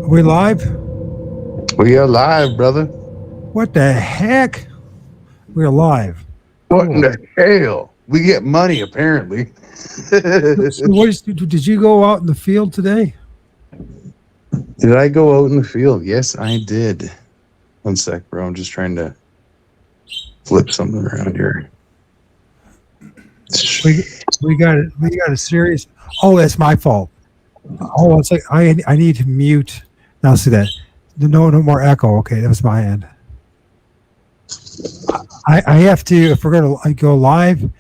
We live? We are live, brother. What the heck? We're live. What in the hell? We get money, apparently. So did you go out in the field today? Did I go out in the field? Yes, I did. One sec, bro. I'm just trying to flip something around here. We got a serious. Oh, that's my fault. Oh, it's like I need to mute. Now see that. No more echo. Okay, that was my end. I have to, if we're gonna go live,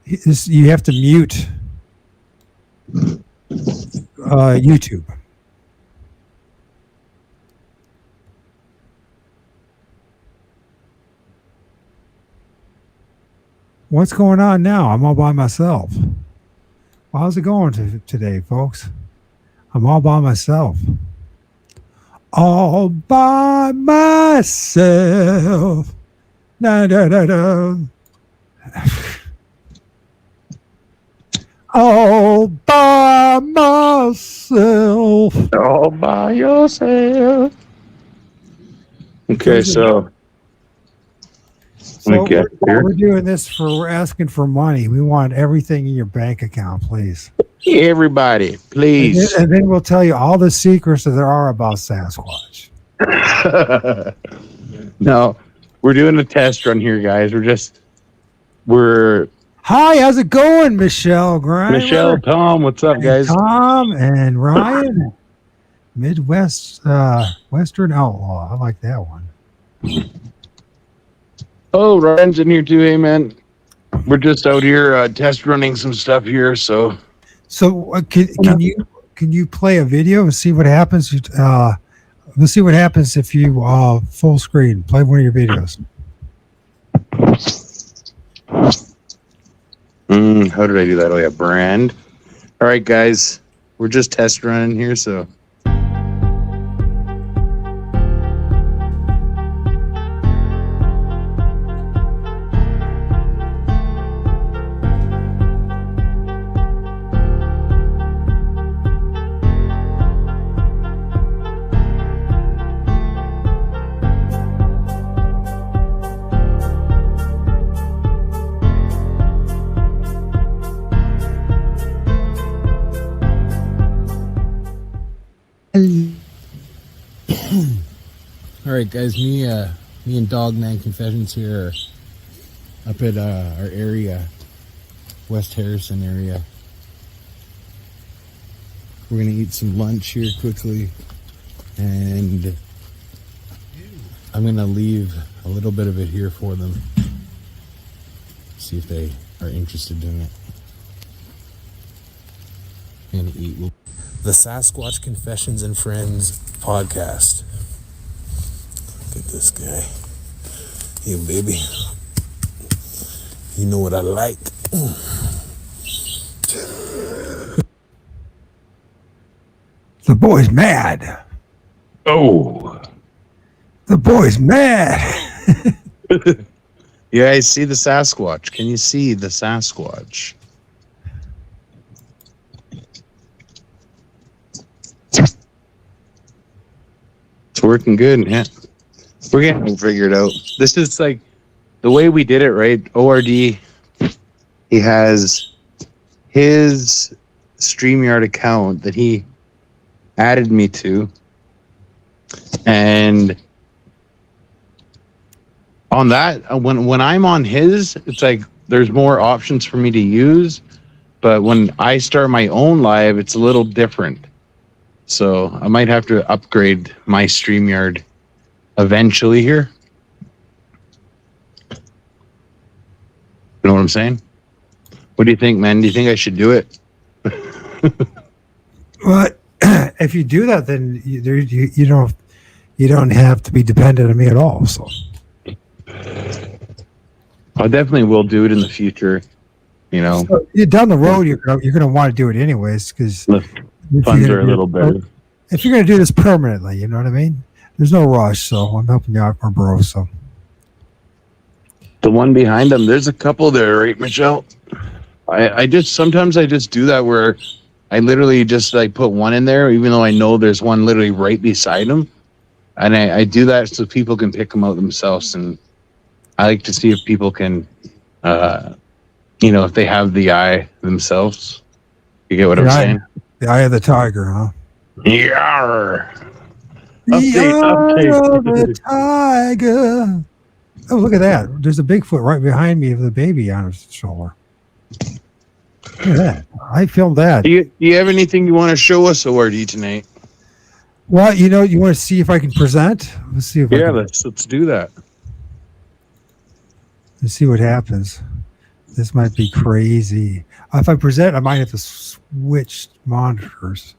you have to mute YouTube. What's going on now? I'm all by myself. Well, how's it going today, folks? I'm all by myself. All by myself. Da, da, da, da. All by myself. All by yourself. Okay, so we're doing this we're asking for money. We want everything in your bank account, please. Everybody, please. And then we'll tell you all the secrets that there are about Sasquatch. No, we're doing a test run here, guys. We're Hi, how's it going, Michelle Grimer? Michelle, Tom, what's up, guys? Tom and Ryan, Midwest Western Outlaw. I like that one. Oh, Ryan's in here too. Hey, man. We're just out here test running some stuff here. So can you play a video and see what happens? Let's see what happens if you full screen play one of your videos. How did I do that? Oh yeah, brand. All right, guys, we're just test running here. So. All right, guys. Me and Dogman Confessions here are up at our area, West Harrison area. We're gonna eat some lunch here quickly, and I'm gonna leave a little bit of it here for them. See if they are interested in it. I'm gonna eat. The Sasquatch Confessions and Friends podcast. Look at this guy. Hey, baby. You know what I like. The boy's mad. Oh. The boy's mad. You guys see the Sasquatch? Can you see the Sasquatch? It's working good, yeah. We're getting it figured out. This is like the way we did it, right? ORD, he has his StreamYard account that he added me to. And on that, when I'm on his, it's like there's more options for me to use. But when I start my own live, it's a little different. So I might have to upgrade my StreamYard eventually here. You know what I'm saying? What do you think, man? Do you think I should do it? Well, if you do that, then you don't have to be dependent on me at all. So I definitely will do it in the future. You know, so down the road, you're gonna want to do it anyways because funds are a little better. If you're gonna do this permanently, you know what I mean. There's no rush, so I'm helping you out, my bro. So the one behind them, there's a couple there, right, Michelle? I just sometimes I just do that where I literally just like put one in there, even though I know there's one literally right beside them. And I do that so people can pick them out themselves. And I like to see if people can, if they have the eye themselves. You get what I'm saying? The eye of the tiger, huh? Yeah. The eye of the tiger. Oh, look at that. There's a Bigfoot right behind me with a baby on his shoulder. Look at that. I filmed that. Do you have anything you want to show us, ORD, tonight? Well, you want to see if I can present? Let's see if I can. Let's do that. Let's see what happens. This might be crazy. If I present, I might have to switch monitors.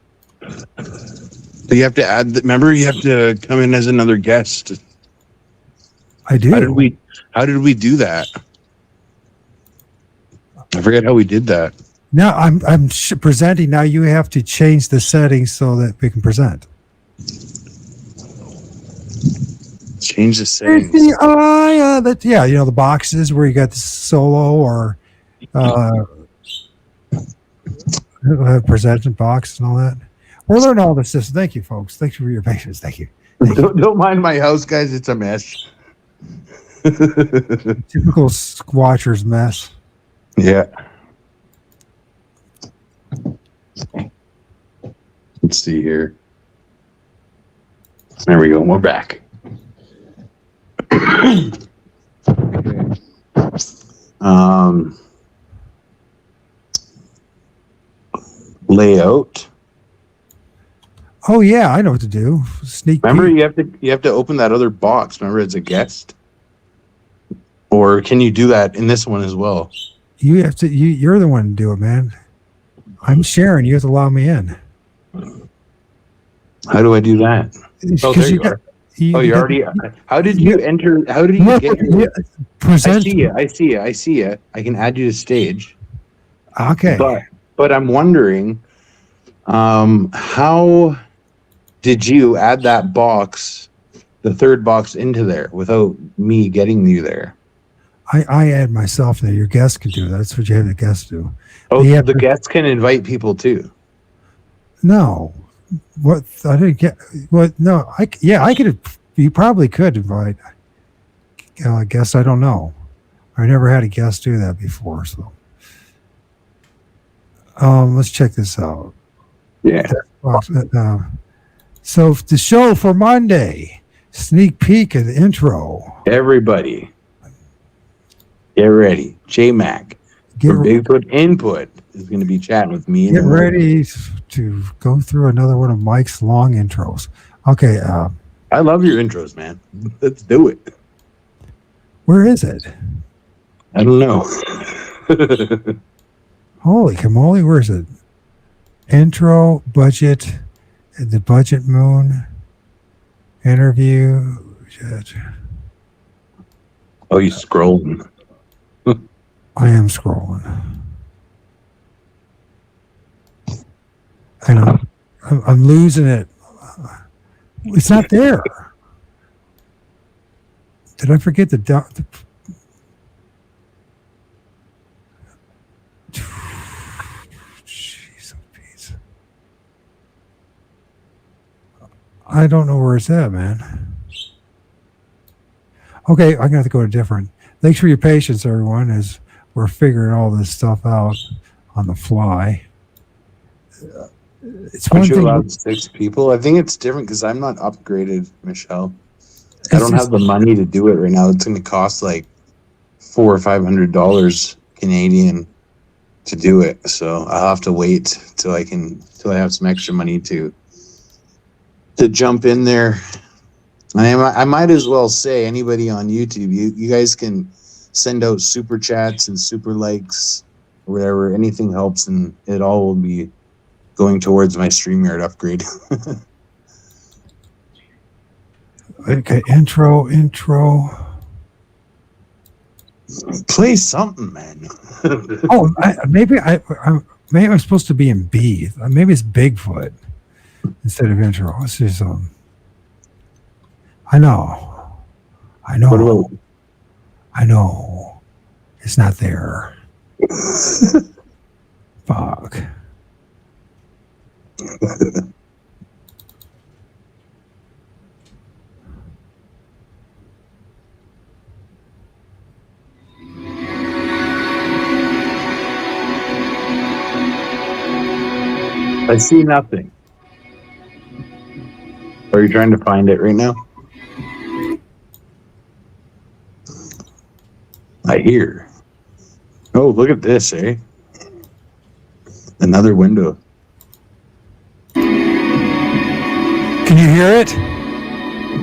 So you have to add. Remember, you have to come in as another guest. I do. How did we do that? I forget how we did that. Now I'm presenting. Now you have to change the settings so that we can present. Change the settings. The boxes where you got the solo or present box and all that. We're learning all this. Thank you, folks. Thanks for your patience. Thank you. Don't mind my house, guys. It's a mess. Typical squatcher's mess. Yeah. Let's see here. There we go. We're back. Layout. Oh yeah, I know what to do. Sneak. Remember, peek. you have to open that other box. Remember, as a guest. Or can you do that in this one as well? You have to. You're the one to do it, man. I'm sharing. You have to allow me in. How do I do that? Oh, there you are. You already. How did you enter? How did you get here? Present. I see you. I can add you to stage. Okay. But I'm wondering, how did you add that box, the third box, into there without me getting you there? I add myself there. Your guest can do that. That's what you have the guests do. Oh, the guests can invite people too. No. What I didn't get. What? No. I could. You probably could invite a guest. I don't know. I never had a guest do that before. So, let's check this out. Yeah. So the show for Monday, sneak peek and intro. Everybody, get ready. J-Mac from Bigfoot Input is going to be chatting with me. Get ready to go through another one of Mike's long intros. Okay. I love your intros, man. Let's do it. Where is it? I don't know. Holy camole, where is it? Intro, budget, the budget moon, interview. Oh, you scrolling. I am scrolling. I know. I'm losing it. It's not there. Did I forget the jeez, Pete. I don't know where it's at, man. Okay, I'm gonna have to go to different. Thanks for your patience, everyone, as we're figuring all this stuff out on the fly. It's one Aren't you thing. allowed 6 people? I think it's different because I'm not upgraded, Michelle. I don't have the money to do it right now. It's going to cost like $400 or $500 Canadian to do it. So I'll have to wait till I have some extra money to jump in there. And I might as well say, anybody on YouTube, you guys can send out super chats and super likes, or whatever. Anything helps, and it all will be going towards my StreamYard upgrade. Okay, intro. Play something, man. Maybe I'm supposed to be in B. Maybe it's Bigfoot instead of intro. Let's do something. I know. What about? I know. It's not there. Fuck. I see nothing. Are you trying to find it right now? I hear. Oh, look at this, eh? Another window. Can you hear it?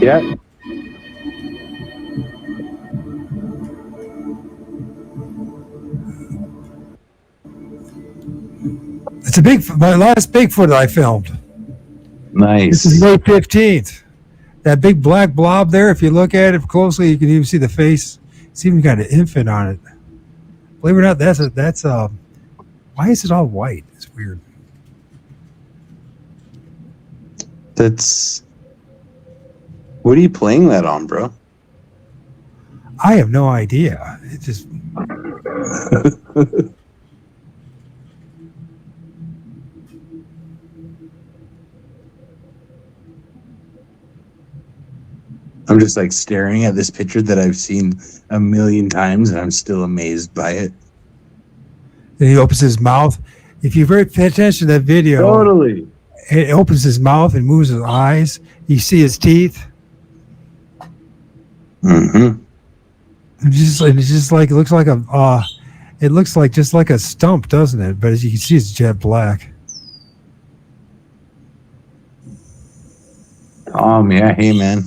Yeah. It's my last Bigfoot I filmed. This is Nice. May 15th. That big black blob there, if you look at it closely, you can even see the face. It's even got an infant on it. Believe it or not, that's why is it all white? It's weird. That's. What are you playing that on, bro? I have no idea. It just I'm just like staring at this picture that I've seen a million times, and I'm still amazed by it. and he opens his mouth. If you very pay attention to that video, Totally. it opens his mouth and moves his eyes. You see his teeth. Mm-hmm. It's just like it looks like it looks like just like a stump, doesn't it? But as you can see, it's jet black. Yeah. Hey, man.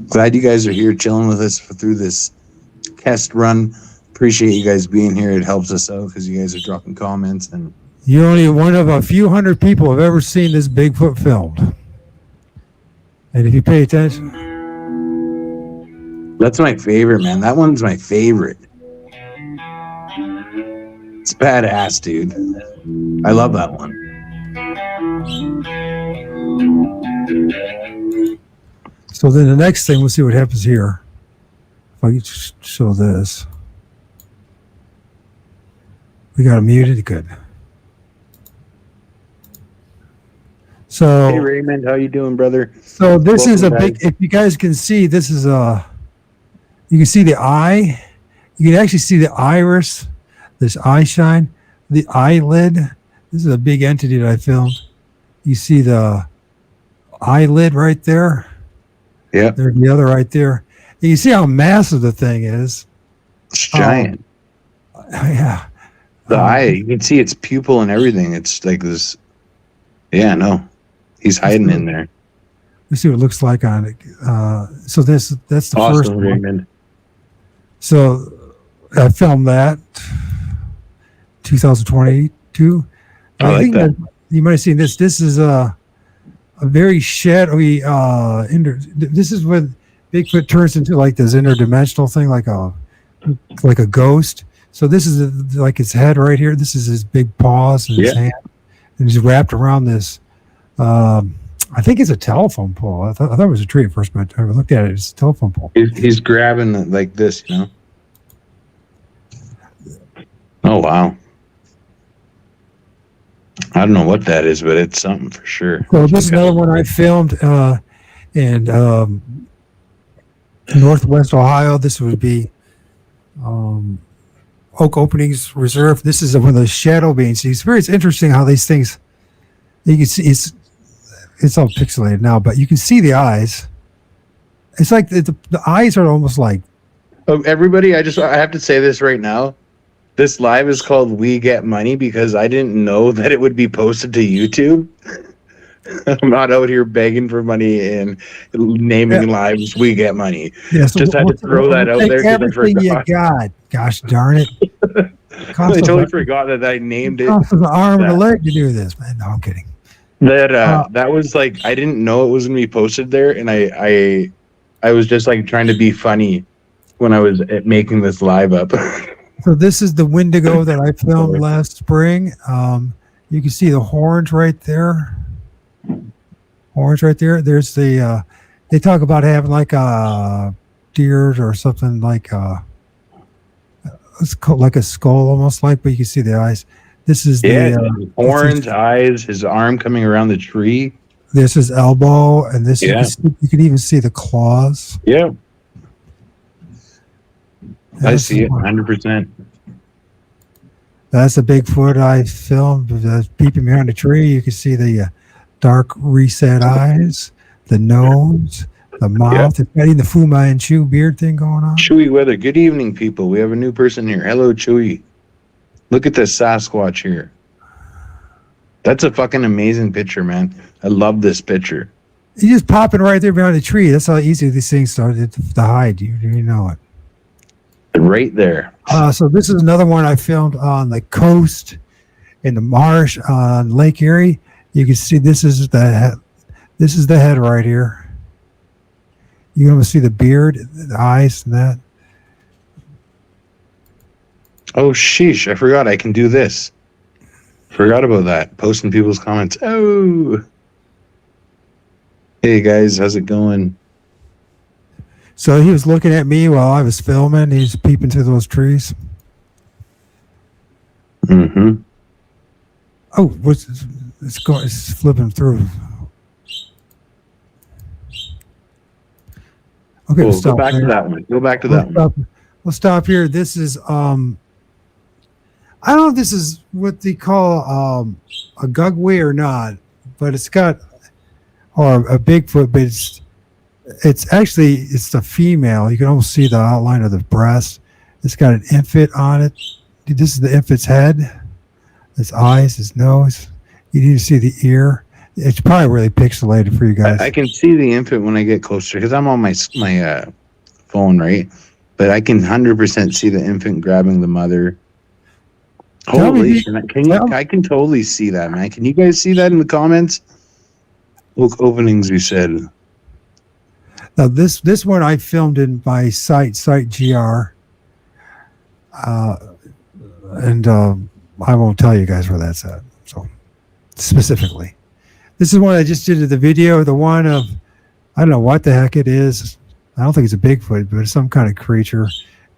Glad you guys are here chilling with us through this test run. Appreciate you guys being here. It helps us out because you guys are dropping comments. And You're only one of a few hundred people who have ever seen this Bigfoot filmed. And if you pay attention, that's my favorite, man. That one's my favorite. It's badass, dude. I love that one. so then the next thing, we'll see what happens here. If I can just show this. We got it muted. Good. So, Hey, Raymond, how you doing, brother? so this is a Welcome, big, if you guys can see, this is you can see the eye. You can actually see the iris, this eye shine, the eyelid. This is a big entity that I filmed. You see the eyelid right there. Yeah, There's the other right there. And you see how massive the thing is. it's giant. Yeah. The eye, you can see its pupil and everything. It's like this. Yeah, no, he's hiding in there. Let's see what it looks like on it. So that's the first Awesome, one. Raymond. So I filmed that 2022. I like think that. you might have seen this. This is a very shadowy. This is when Bigfoot turns into like this interdimensional thing, like a ghost. So this is like his head right here. This is his big paws and his hand, and he's wrapped around this. I think it's a telephone pole. I thought it was a tree at first, but I looked at it. It's a telephone pole. He's grabbing it like this, you know. Oh wow! I don't know what that is, but it's something for sure. So this is another one I filmed in Northwest Ohio. This would be Oak Openings Reserve. This is one of the shadow beings. It's interesting how these things. You can see it's all pixelated now, but you can see the eyes. It's like the eyes are almost like. Everybody, I have to say this right now. This live is called "We Get Money" because I didn't know that it would be posted to YouTube. I'm not out here begging for money and naming lives. We get money. Yeah, so Just had to throw that out there. Everything you got. Gosh darn it! I totally forgot that I named it. Cost us an arm and a leg to do this, man. No, I'm kidding. That was like I didn't know it was gonna be posted there, and I was just like trying to be funny when I was making this live up. So this is the Wendigo that I filmed last spring. You can see the horns right there. Horns right there. There's the. They talk about having like a deer or something like it's like a skull almost like, but you can see the eyes. This is Yeah, the horns, eyes, his arm coming around the tree. this is elbow, and this Yeah. you can even see the claws. Yeah, I That's see it, the one. 100%. That's a Bigfoot I filmed. Peeping behind the tree, you can see the dark reset eyes, the nose, the mouth. It's got even the Fu Manchu beard thing going on. Chewy weather. Good evening, people. We have a new person here. Hello, Chewy. Look at this Sasquatch here. That's a fucking amazing picture, man. I love this picture. He's just popping right there behind the tree. That's how easy these things started to hide. You know it. Right there. So this is another one I filmed on the coast in the marsh on Lake Erie. You can see this is the head. This is the head right here. You can almost see the beard, the eyes, and that. Oh, sheesh. I forgot I can do this. Forgot about that. Posting people's comments. Oh. Hey, guys. How's it going? So he was looking at me while I was filming. He's peeping through those trees. Mm-hmm. Oh, it's flipping through. Okay, Cool. Go back to that one. Go back to that one. We'll stop here. This is I don't know if this is what they call a gugway or not, but it's got or a Bigfoot, but it's actually the female. You can almost see the outline of the breast. It's got an infant on it. This is the infant's head, his eyes, his nose. You need to see the ear. It's probably really pixelated for you guys. I can see the infant when I get closer because I'm on my phone, right? But I can 100% see the infant grabbing the mother. Holy shit! I can totally see that, man. Can you guys see that in the comments? Look, openings, you said. Now this one I filmed in my site GR, and I won't tell you guys where that's at. So specifically, this is one I just did the video. The one of I don't know what the heck it is. I don't think it's a Bigfoot, but it's some kind of creature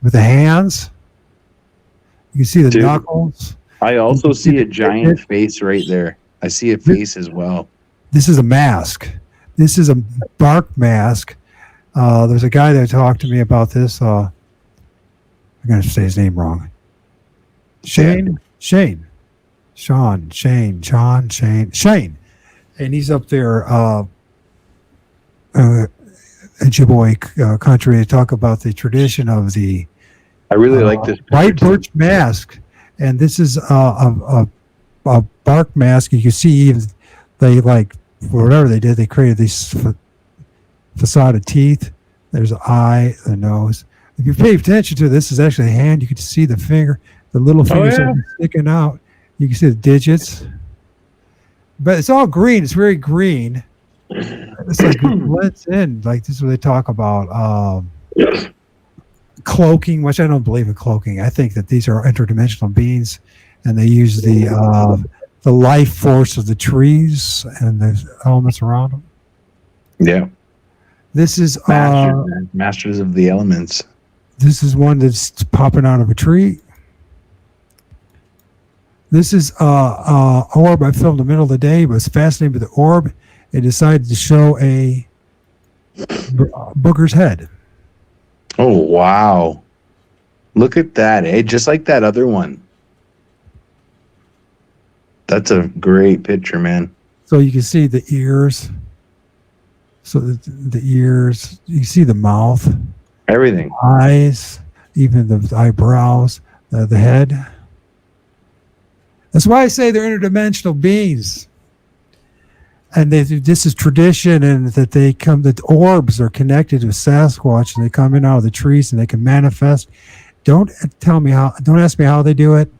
with the hands. You can see the knuckles. I also see a giant face right there. I see a face as well. This is a mask. This is a bark mask. There's a guy that talked to me about this. I'm going to say his name wrong. Shane. And he's up there in Ojibwe country to talk about the tradition of the I really like this white birch mask, and this is a bark mask. You can see even they like whatever they did. They created these facade of teeth. There's an eye, the nose. If you pay attention to this, is actually a hand. You can see the finger, the little fingers sticking out. You can see the digits, but it's all green. It's very green. It's like it blends in. Like this is what they talk about. Cloaking, which I don't believe in cloaking. I think that these are interdimensional beings, and they use the life force of the trees and the elements around them. Yeah. This is masters of the elements. This is one that's popping out of a tree. This is orb I filmed in the middle of the day, but it's fascinated with the orb. It decided to show a booger's head. Oh, wow. Look at that, eh? Just like that other one. That's a great picture, man. So you can see the ears. So the ears, you see the mouth. Everything. Eyes, even the eyebrows, the head. That's why I say they're interdimensional beings. And this is tradition, and that the orbs are connected to Sasquatch, and they come in out of the trees, and they can manifest. Don't ask me how they do it.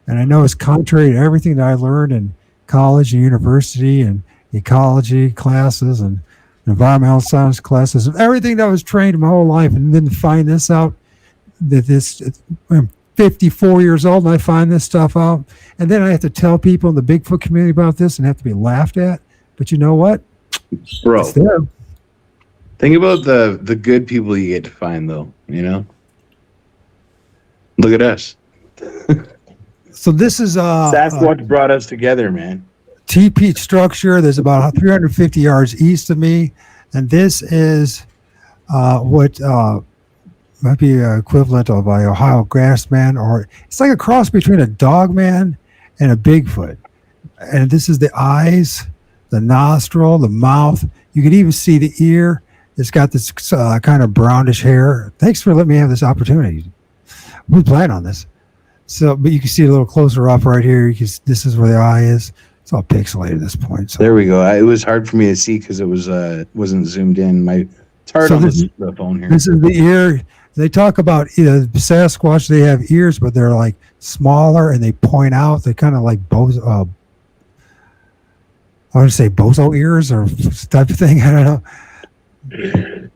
And I know it's contrary to everything that I learned in college and university and ecology classes and environmental science classes, and everything that I was trained my whole life. And then to find this out, I'm 54 years old, and I find this stuff out. And then I have to tell people in the Bigfoot community about this and have to be laughed at. But you know what? Bro, it's there. Think about the good people you get to find, though, you know? Look at us. So this is Sasquatch brought us together, man. TP structure. There's about 350 yards east of me, and this is what might be equivalent of a Ohio grassman, or it's like a cross between a dogman and a Bigfoot. And this is the eyes, the nostril, the mouth. You can even see the ear. It's got this kind of brownish hair. Thanks for letting me have this opportunity. We plan on this. So, but you can see it a little closer up right here. This is where the eye is. It's all pixelated at this point. So. There we go. It was hard for me to see because it wasn't zoomed in. It's hard on the phone here. This is the ear. They talk about Sasquatch. They have ears, but they're like smaller and they point out. They kind of like I want to say bozo ears or type of thing. I don't know.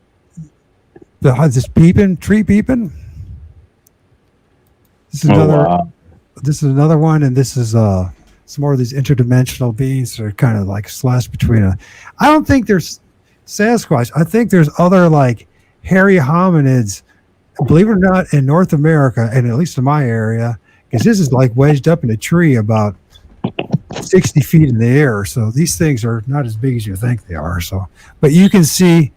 This peeping, tree peeping. This is another. Wow. This is another one, and this is some more of these interdimensional beings that are kind of like slashed between I don't think there's Sasquatch. I think there's other like hairy hominids. Believe it or not, in North America, and at least in my area, because this is like wedged up in a tree about 60 feet in the air. So these things are not as big as you think they are. So, but you can see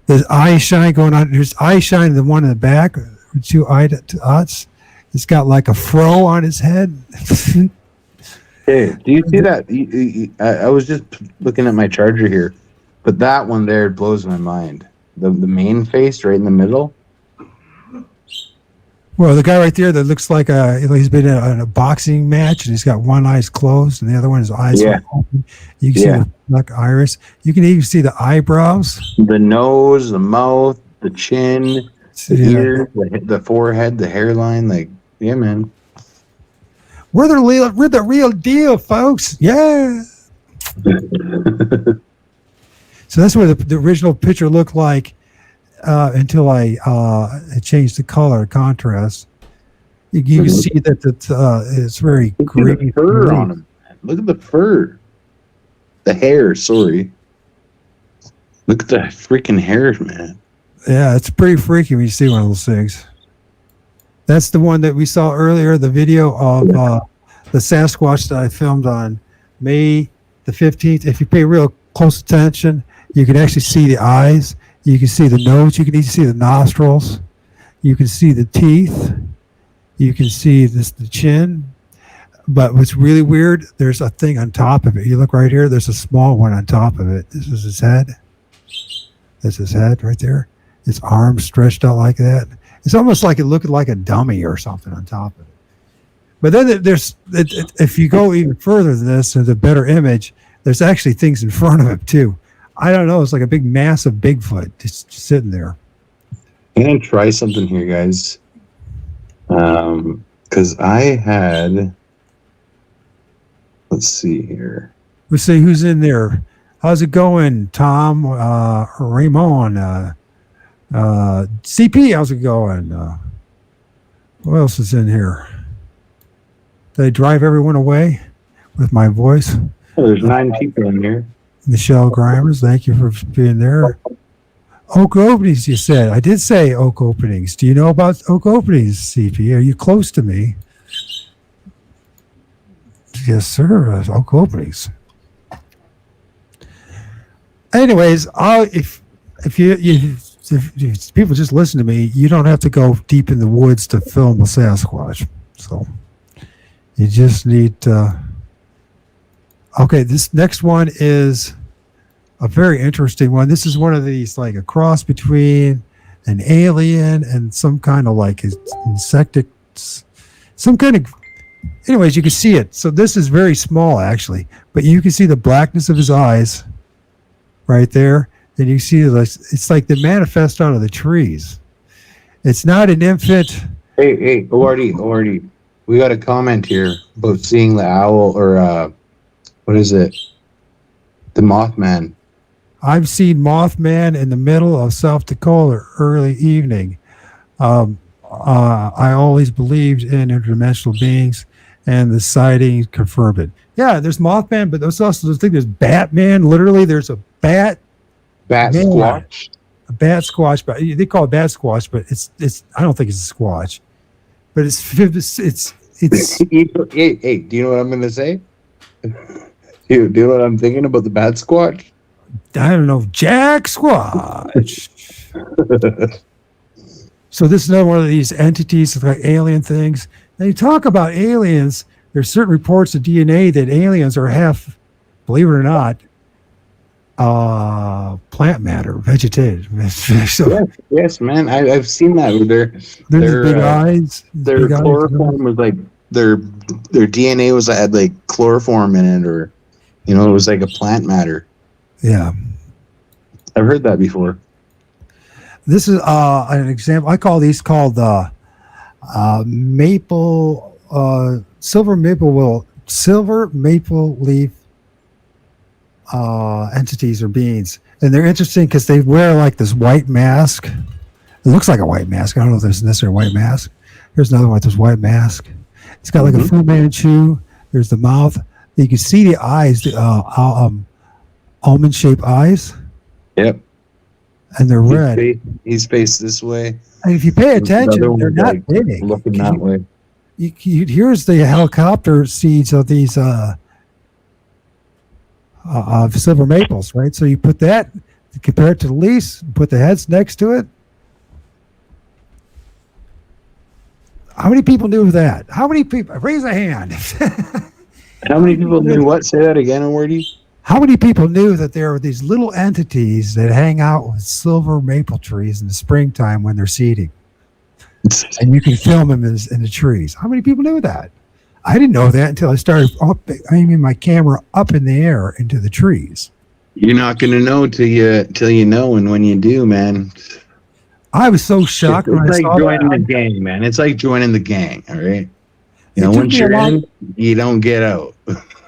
the eye shine going on. There's eye shine, the one in the back, two eye dots. It's got like a fro on his head. Hey, do you see that? I was just looking at my charger here, but that one there blows my mind. The main face right in the middle. Well, the guy right there that looks like he's been in a boxing match and he's got one eye's closed and the other one his eyes are open. You can see the black iris. You can even see the eyebrows, the nose, the mouth, the chin, the ear, the forehead, the hairline. Like, yeah, man. We're the real deal, folks. Yeah. So that's what the original picture looked like. Until I changed the color contrast, you can see that it's very green. The fur on him. Look at the fur, the hair. Sorry, look at the freaking hair, man. Yeah, it's pretty freaky when you see one of those things. That's the one that we saw earlier. The video of the Sasquatch that I filmed on May the 15th. If you pay real close attention, you can actually see the eyes. You can see the nose. You can even see the nostrils. You can see the teeth. You can see the chin. But what's really weird, there's a thing on top of it. You look right here. There's a small one on top of it. This is his head. That's his head right there. His arms stretched out like that. It's almost like it looked like a dummy or something on top of it. But then if you go even further than this, there's a better image. There's actually things in front of it too. I don't know. It's like a big, massive Bigfoot just sitting there. I'm going to try something here, guys. Because I had... Let's see here. Let's see who's in there. How's it going, Tom? Ramon? CP, how's it going? Who else is in here? Did I drive everyone away with my voice? Oh, there's 9 people in here. Michelle Grimers, thank you for being there. Oak openings, you said. I did say oak openings. Do you know about oak openings, CP? Are you close to me? Yes, sir. Oak openings. Anyways, if people just listen to me, you don't have to go deep in the woods to film a Sasquatch. So you just need to... Okay, this next one is a very interesting one. This is one of these, like a cross between an alien and some kind of like insectic, some kind of... Anyways, you can see it. So this is very small, actually. But you can see the blackness of his eyes right there. And you see it's like they manifest out of the trees. It's not an infant. Hey, ORD. We got a comment here about seeing the owl or... what is it? The Mothman. I've seen Mothman in the middle of South Dakota early evening. I always believed in interdimensional beings, and the sighting confirmed it. Yeah, there's Mothman, but there's also there's Batman. Literally, there's a bat. Bat squatch. A bat squatch, but they call it bat squatch, but it's. I don't think it's a squatch, but it's It's Hey, do you know what I'm gonna say? Do you know what I'm thinking about the bat squatch? I don't know, Jack Squatch. So this is another one of these entities like alien things. Now you talk about aliens. There's certain reports of DNA that aliens are half, believe it or not, plant matter, vegetative. So Yes, man. I've seen that. there's big eyes. Their Big eyes. chloroform was like their DNA was had like chloroform in it, or it was like a plant matter. Yeah. I've heard that before. This is an example. I call these called maple, silver maple leaf entities or beings, and they're interesting because they wear like this white mask. It looks like a white mask. I don't know if there's necessarily a white mask. Here's another one with this white mask. It's got like a Fu Manchu. There's the mouth. You can see the eyes, the almond-shaped eyes. Yep. And they're red. He's faced this way. And if you pay attention, they're not like big. looking that way. Here's the helicopter seeds of these silver maples, right? So you put that, compare it to the leaves, put the heads next to it. How many people knew that? How many people? Raise a hand. How many people knew what? Say that again, Wardy. How many people knew that there are these little entities that hang out with silver maple trees in the springtime when they're seeding? And you can film them in the trees. How many people knew that? I didn't know that until I started aiming my camera up in the air into the trees. You're not going to know till you know, and when you do, man. I was so shocked when I It's saw like joining that. the gang, man. It's like joining the gang, all right? Once you're in, you don't get out.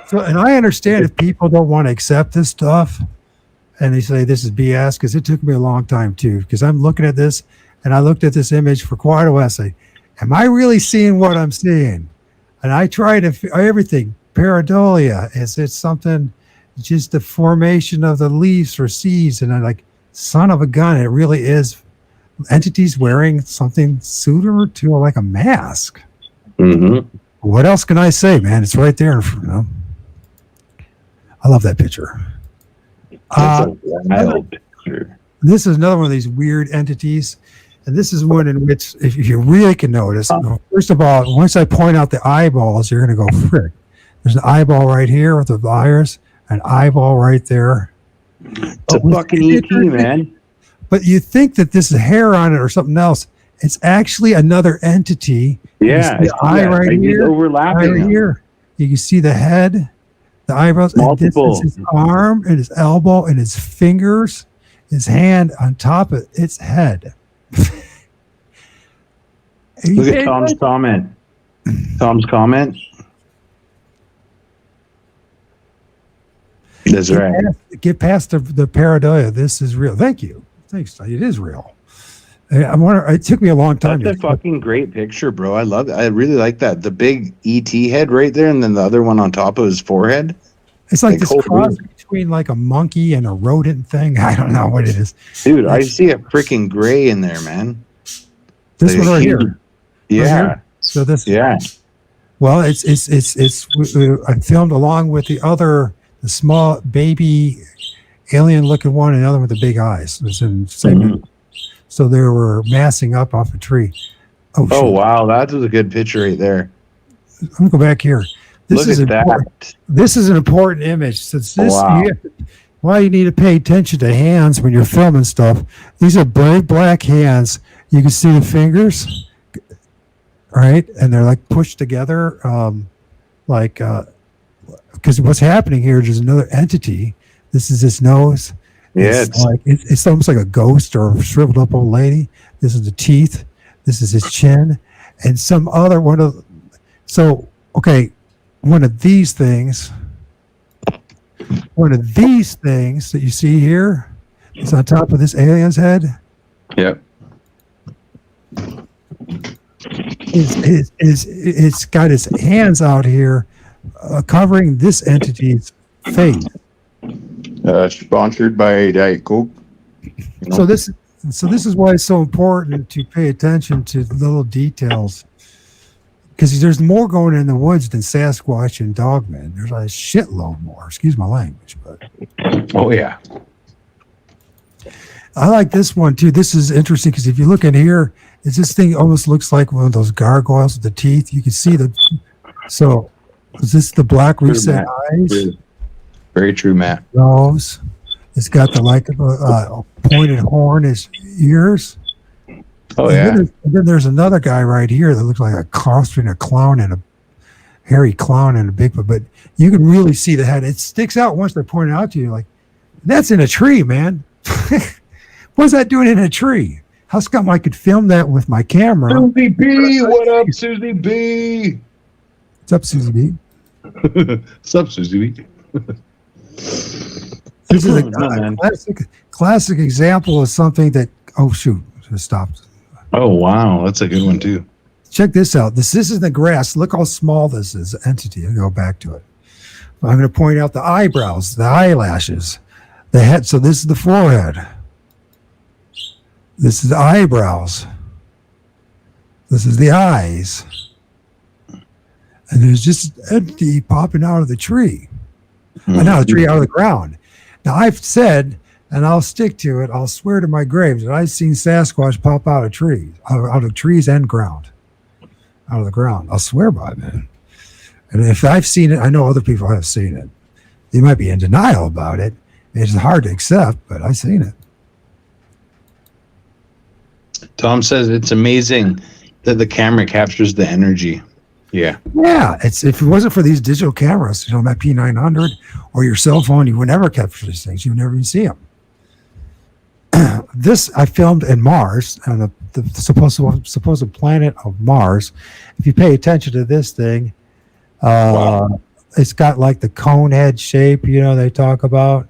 So, and I understand if people don't want to accept this stuff and they say this is BS, because it took me a long time too, because I'm looking at this and I looked at this image for quite a while. I say, am I really seeing what I'm seeing? And I try to everything. Pareidolia, is it something, just the formation of the leaves or seeds? And I'm like, son of a gun, it really is entities wearing something similar to like a mask. Mm-hmm. What else can I say, man? It's right there. I love that picture. This is another one of these weird entities. And this is one in which, if you really can notice, first of all, once I point out the eyeballs, you're going to go, frick. There's an eyeball right here with the iris, an eyeball right there. It's a fucking ET, man. But you think that this is hair on it or something else. It's actually another entity. Yeah. The eye right here. Overlapping right here. You can see the head, the eyebrows, multiple. And this is his arm and his elbow and his fingers, his hand on top of its head. Look at Tom's comment. Tom's comment. That's right. Get past the pareidolia. This is real. Thank you. Thanks. It is real. I wonder. It took me a long time. That's a fucking great picture, bro. I love it. I really like that. The big ET head right there, and then the other one on top of his forehead. It's like this cross between like a monkey and a rodent thing. I don't know what it is. Dude, I see a freaking gray in there, man. This one right here. Yeah. Right here. So this. Yeah. Well, it's I filmed along with the small baby alien-looking one, and the other with the big eyes. It was in the same. So they were massing up off a tree. Oh wow, that was a good picture right there. I'm gonna go back here. Look at that. This is an important image. Since this, why you need to pay attention to hands when you're filming stuff. These are bright black hands. You can see the fingers, right? And they're like pushed together, because what's happening here is another entity. This is his nose. Yeah, it's almost like a ghost or a shriveled up old lady. This is the teeth. This is his chin, and some other one of. So okay, one of these things that you see here is on top of this alien's head. Yep. It's got its hands out here, covering this entity's face. Sponsored by Diet Coke. So this is why it's so important to pay attention to little details. because there's more going in the woods than Sasquatch and Dogman. There's a shitload more. Excuse my language, but Oh yeah. I like this one too. This is interesting because if you look in here, this thing almost looks like one of those gargoyles with the teeth. You can see the. So, is this the black reset eyes? Very true, Matt. Nose. It's got the pointed horn as ears. Oh And then there's another guy right here that looks like a cross between a clown and a hairy clown and a Bigfoot. But you can really see the head. It sticks out once they're pointed out to you. Like, that's in a tree, man. What's that doing in a tree? How come I could film that with my camera? Susie B, what up, Susie B? What's up, Susie B? What's up, Susie B? This is a classic example of something that. Oh shoot! Just stopped. Oh wow, that's a good one too. Check this out. This is the grass. Look how small this is. Entity. I'll go back to it. I'm going to point out the eyebrows, the eyelashes, the head. So this is the forehead. This is the eyebrows. This is the eyes. And there's just entity popping out of the tree. Not the tree, out of the ground. Now, I've said, and I'll stick to it, I'll swear to my grave that I've seen Sasquatch pop out of trees, out of trees and ground. Out of the ground. I'll swear by it, man. And if I've seen it, I know other people have seen it. They might be in denial about it. It's hard to accept, but I've seen it. Tom says it's amazing that the camera captures the energy. Yeah. Yeah, if it wasn't for these digital cameras, my P900 or your cell phone, you would never capture these things. You would never even see them. This I filmed in Mars, on the supposed planet of Mars. If you pay attention to this thing, it's got like the cone head shape, they talk about.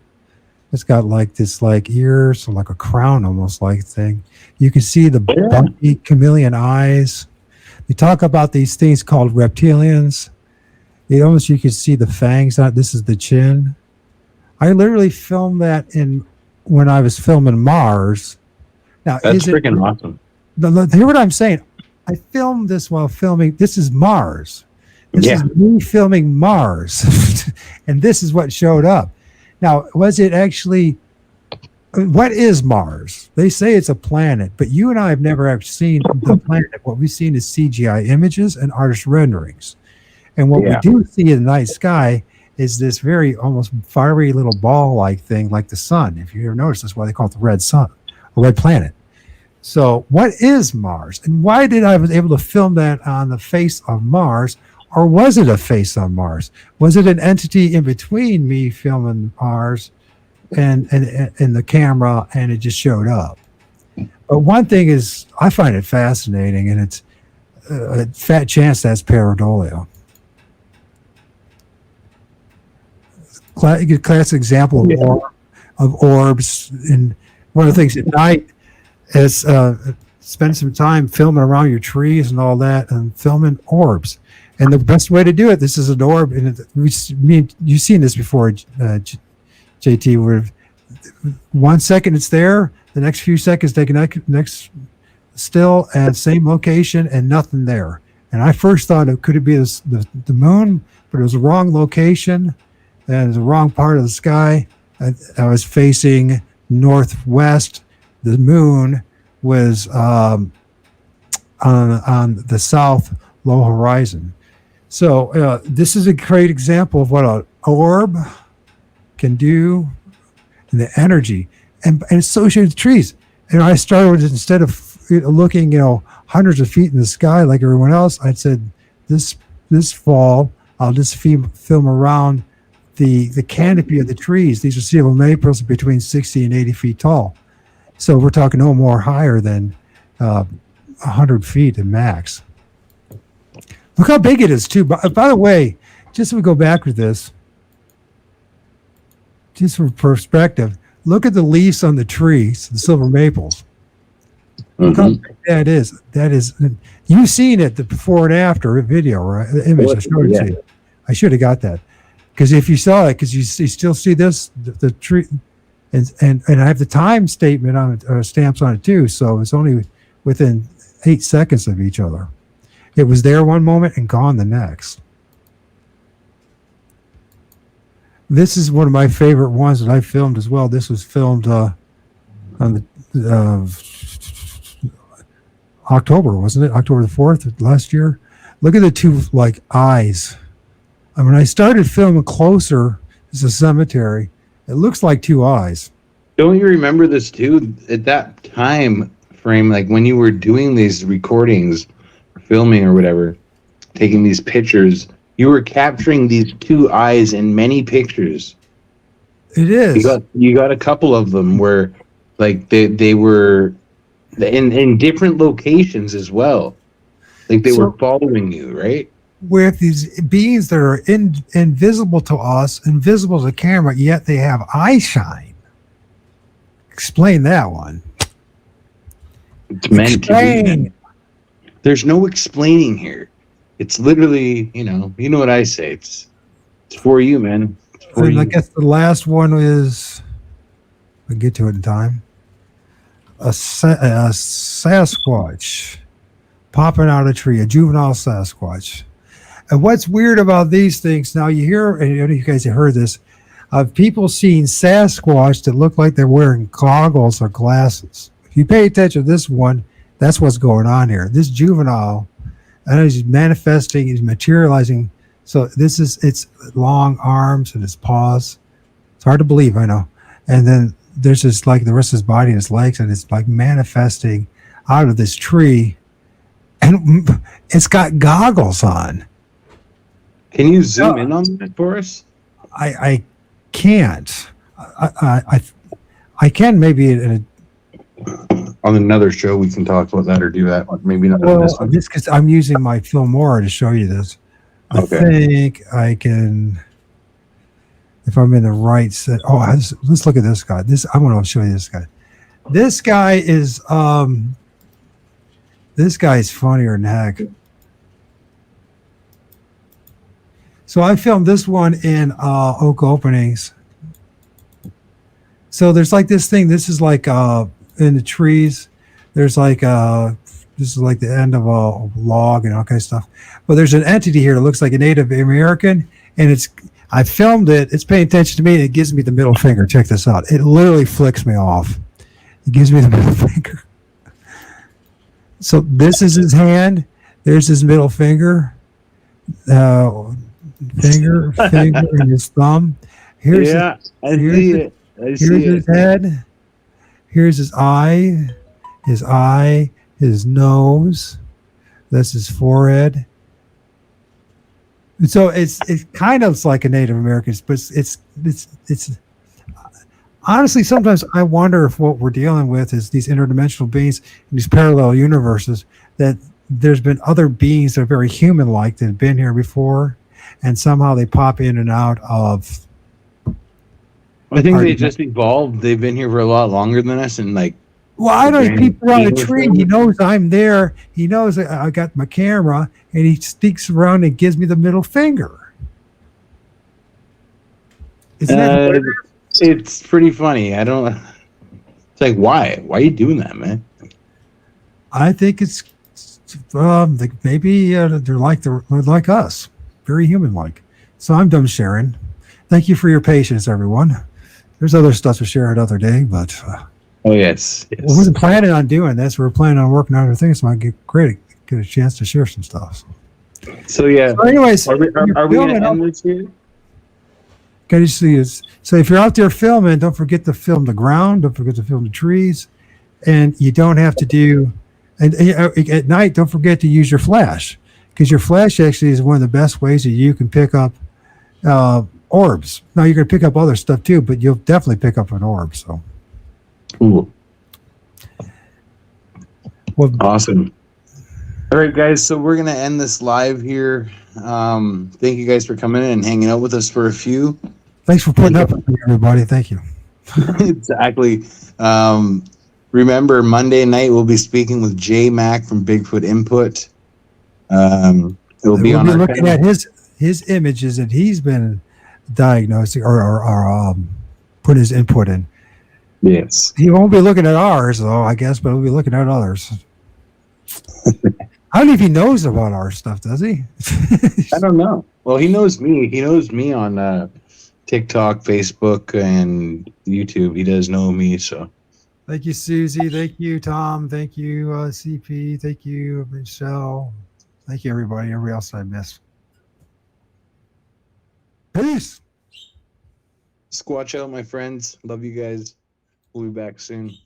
It's got like this ears, so like a crown almost like thing. You can see the bumpy chameleon eyes. We talk about these things called reptilians. You can see the fangs. This is the chin. I literally filmed that when I was filming Mars. Now, that's freaking awesome. Hear what I'm saying? I filmed this while filming. This is Mars. This is me filming Mars, and this is what showed up. Now, was it actually? What is Mars? They say it's a planet, but you and I have never actually seen the planet. What we've seen is CGI images and artist renderings. And what we do see in the night sky is this very almost fiery little ball-like thing like the sun. If you ever notice, that's why they call it the red sun, or red planet. So what is Mars? And why did I was able to film that on the face of Mars? Or was it a face on Mars? Was it an entity in between me filming Mars and the camera, and it just showed up? But one thing is, I find it fascinating, and it's a fat chance that's pareidolia. Classic example of orbs. And one of the things at night is spend some time filming around your trees and all that, and filming orbs. And the best way to do it, this is an orb, and you've seen this before, JT, where 1 second it's there, the next few seconds they can next still at same location and nothing there. And I first thought it could be the moon, but it was the wrong location and it was the wrong part of the sky. I was facing northwest. The moon was on the south low horizon. So this is a great example of what an orb can do, and the energy and associated with trees. And I started with, instead of looking, hundreds of feet in the sky like everyone else, I said this fall I'll just film around the canopy of the trees. These are silver maples between 60 and 80 feet tall. So we're talking no more higher than 100 feet at max. Look how big it is, too. By the way, just so we go back with this, just for perspective, look at the leaves on the trees, the silver maples. Look how big that is. That is, you've seen it, the before and after video, right? The image I showed it to you. I should have got that. Because if you saw it, because you still see this, the tree, and I have the time statement on it, stamps on it too, so it's only within 8 seconds of each other. It was there one moment and gone the next. This is one of my favorite ones that I filmed as well. This was filmed on the October, wasn't it? October the 4th last year. Look at the two like eyes. And when I started filming closer, it's a cemetery. It looks like two eyes. Don't you remember this too? At that time frame, like when you were doing these recordings, filming or whatever, taking these pictures, you were capturing these two eyes in many pictures. It is. You got a couple of them where, like they were in different locations as well. Like they were following you, right? With these beings that are invisible to us, invisible to camera, yet they have eye shine. Explain that one. It's meant to be. There's no explaining here. It's literally, you know what I say. It's for you, man. And I guess the last one is, I'll get to it in time. A Sasquatch popping out of a tree, a juvenile Sasquatch. And what's weird about these things, now you hear, and I don't know if you guys have heard this, of people seeing Sasquatch that look like they're wearing goggles or glasses. If you pay attention to this one, that's what's going on here. This juvenile, and he's manifesting, he's materializing. So it's long arms and his paws. It's hard to believe, I know. And then there's just like the rest of his body and his legs, and it's like manifesting out of this tree. And it's got goggles on. Can you zoom in on that for us? I can't. I can maybe on another show we can talk about that or do that. Maybe not on this one. This because I'm using my Filmora to show you this. I think I can, if I'm in the right set. Oh, let's look at this guy. I want to show you this guy. This guy is funnier than heck. So I filmed this one in Oak Openings. So there's like this thing. This is like in the trees. There's like this is like the end of a log and all kind of stuff. But there's an entity here that looks like a Native American, and I filmed it. It's paying attention to me, and it gives me the middle finger. Check this out. It literally flicks me off. It gives me the middle finger. So this is his hand. There's his middle finger. Finger, and his thumb. Here's his head. Here's his eye, his nose. That's his forehead. And so it's kind of like a Native American, but it's honestly, sometimes I wonder if what we're dealing with is these interdimensional beings in these parallel universes, that there's been other beings that are very human-like that have been here before, and somehow they pop in and out of. I think they just evolved. They've been here for a lot longer than us, and like. Well, I know he peeks around a tree. He knows I'm there. He knows I got my camera, and he sneaks around and gives me the middle finger. Isn't that weird? It's pretty funny. I don't. It's like, why? Why are you doing that, man? I think it's maybe they're like us, very human-like. So I'm done sharing. Thank you for your patience, everyone. There's other stuff to share another day, but oh yes. We wasn't planning on doing this. We were planning on working on other things, so I get a chance to share some stuff. So yeah. So anyways, are we going to end this here? Can you see this? So if you're out there filming, don't forget to film the ground. Don't forget to film the trees, and you don't have to do. And at night, don't forget to use your flash, because your flash actually is one of the best ways that you can pick up orbs. Now you're going to pick up other stuff too, but you'll definitely pick up an orb. So, cool. Well, awesome. All right, guys. So we're going to end this live here. Thank you guys for coming in and hanging out with us for a few. Thanks for putting up with me, everybody. Thank you. Exactly. Remember, Monday night we'll be speaking with J Mac from Bigfoot Input. We'll be looking at his images that he's been diagnosing or put his input in. Yes. He won't be looking at ours, though, I guess, but we'll be looking at others. I don't know if he knows about our stuff, does he? I don't know. Well, he knows me. He knows me on TikTok, Facebook, and YouTube. He does know me, so. Thank you, Susie. Thank you, Tom. Thank you, CP. Thank you, Michelle. Thank you, everybody. Everybody else I missed. Peace. Squatch out, my friends. Love you guys. We'll be back soon.